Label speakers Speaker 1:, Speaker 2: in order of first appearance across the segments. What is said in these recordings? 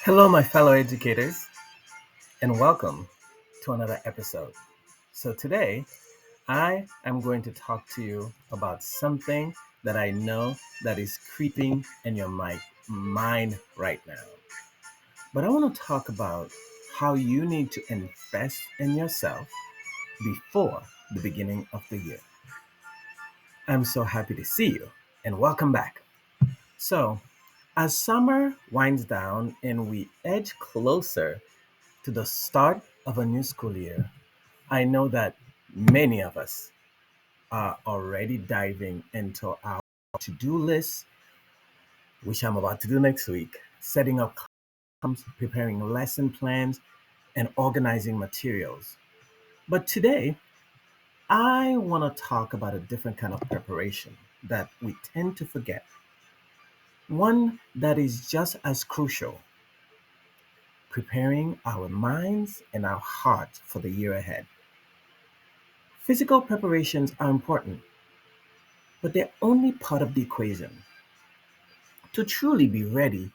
Speaker 1: Hello, my fellow educators, and welcome to another episode. So, today I am going to talk to you about something that I know that is creeping in your mind right now. But I want to talk about how you need to invest in yourself before the beginning of the year. I'm so happy to see you, and welcome back. So, as summer winds down and we edge closer to the start of a new school year, I know that many of us are already diving into our to do list, which I'm about to do next week, setting up columns, preparing lesson plans, and organizing materials. But today, I want to talk about a different kind of preparation that we tend to forget, one that is just as crucial, preparing our minds and our hearts for the year ahead. Physical preparations are important, but they're only part of the equation. To truly be ready,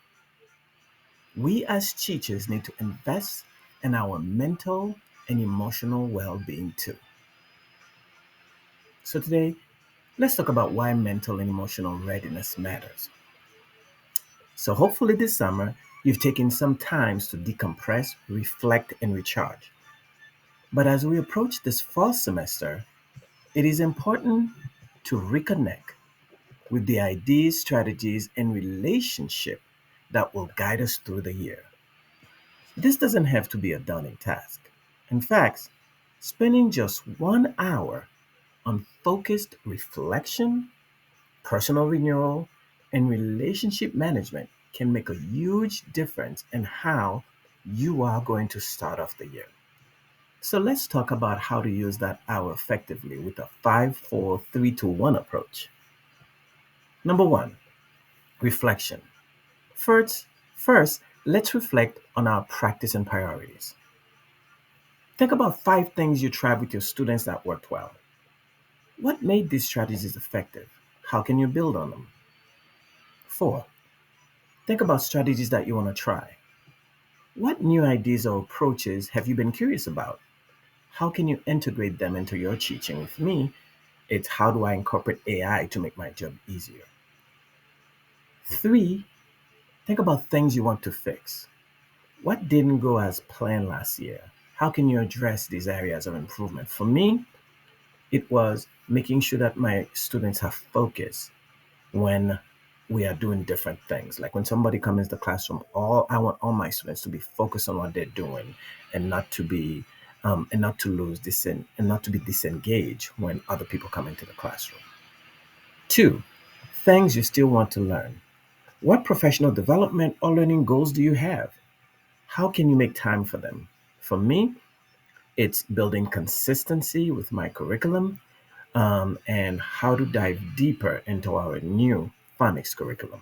Speaker 1: we as teachers need to invest in our mental and emotional well being too. So, today, let's talk about why mental and emotional readiness matters. So, hopefully, this summer, you've taken some time to decompress, reflect, and recharge. But as we approach this fall semester, it is important to reconnect with the ideas, strategies, and relationship that will guide us through the year. This doesn't have to be a daunting task. In fact, spending just 1 hour on focused reflection, personal renewal, and relationship management can make a huge difference in how you are going to start off the year. So let's talk about how to use that hour effectively with a 5, 4, 3, 2, 1 approach. Number one, reflection. First, let's reflect on our practice and priorities. Think about 5 things you tried with your students that worked well. What made these strategies effective? How can you build on them? 4. Think about strategies that you want to try. What new ideas or approaches have you been curious about? How can you integrate them into your teaching? With me, it's how do I incorporate AI to make my job easier? 3. Think about things you want to fix. What didn't go as planned last year? How can you address these areas of improvement? For me, it was making sure that my students have focus when we are doing different things. Like when somebody comes into the classroom, all I want all my students to be focused on what they're doing and not to be and not to lose this and not to be disengaged when other people come into the classroom. 2. Things you still want to learn. What professional development or learning goals do you have? How can you make time for them? For me, it's building consistency with my curriculum and how to dive deeper into our new phonics curriculum.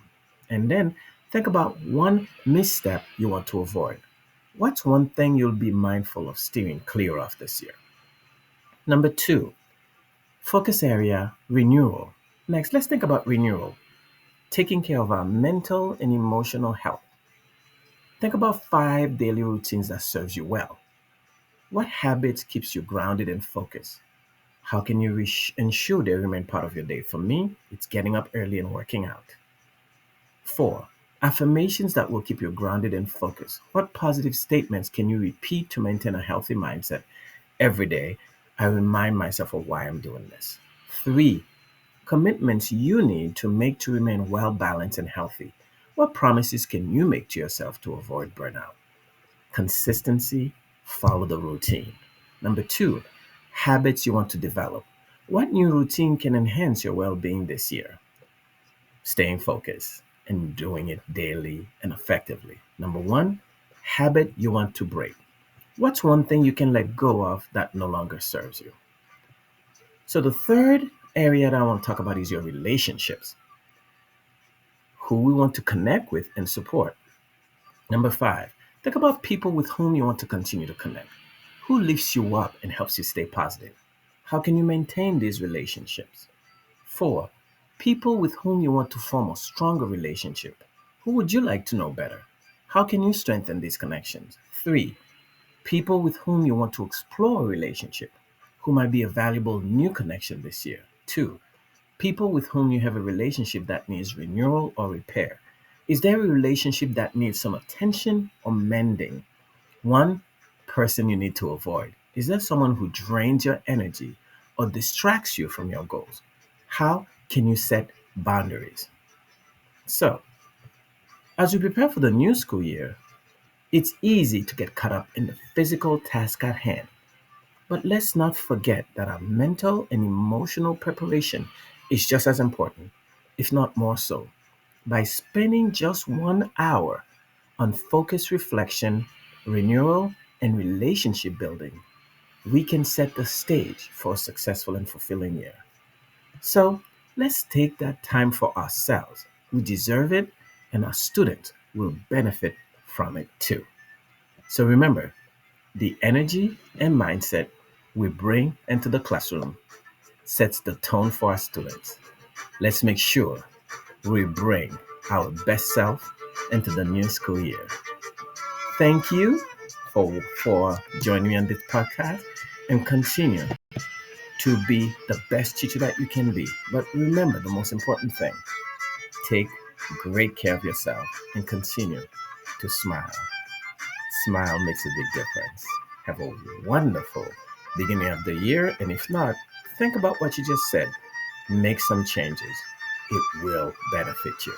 Speaker 1: And then think about one misstep you want to avoid. What's one thing you'll be mindful of steering clear of this year? Number 2, focus area renewal. Next, let's think about renewal, taking care of our mental and emotional health. Think about 5 daily routines that serves you well. What habits keeps you grounded and focused? How can you ensure they remain part of your day? For me, it's getting up early and working out. 4. Affirmations that will keep you grounded and focused. What positive statements can you repeat to maintain a healthy mindset? Every day, I remind myself of why I'm doing this. 3. Commitments you need to make to remain well balanced and healthy. What promises can you make to yourself to avoid burnout? Consistency, follow the routine. Number 2, habits you want to develop. What new routine can enhance your well being this year? Staying focused and doing it daily and effectively. Number 1, habit you want to break. What's one thing you can let go of that no longer serves you? So, the third area that I want to talk about is your relationships, who we want to connect with and support. Number 5, think about people with whom you want to continue to connect. Who lifts you up and helps you stay positive? How can you maintain these relationships? 4, people with whom you want to form a stronger relationship. Who would you like to know better? How can you strengthen these connections? 3, people with whom you want to explore a relationship, who might be a valuable new connection this year. 2, people with whom you have a relationship that needs renewal or repair. Is there a relationship that needs some attention or mending? 1, person you need to avoid. Is there someone who drains your energy or distracts you from your goals? How can you set boundaries? So, as we prepare for the new school year, it's easy to get caught up in the physical task at hand. But let's not forget that our mental and emotional preparation is just as important, if not more so. By spending just 1 hour on focused reflection, renewal, and relationship building, we can set the stage for a successful and fulfilling year. So let's take that time for ourselves. We deserve it, and our students will benefit from it too. So remember, the energy and mindset we bring into the classroom sets the tone for our students. Let's make sure we bring our best self into the new school year. Thank you for joining me on this podcast, and continue to be the best teacher that you can be. But remember the most important thing: take great care of yourself and continue to smile. Smile makes a big difference. Have a wonderful beginning of the year. And if not, think about what you just said. Make some changes. It will benefit you.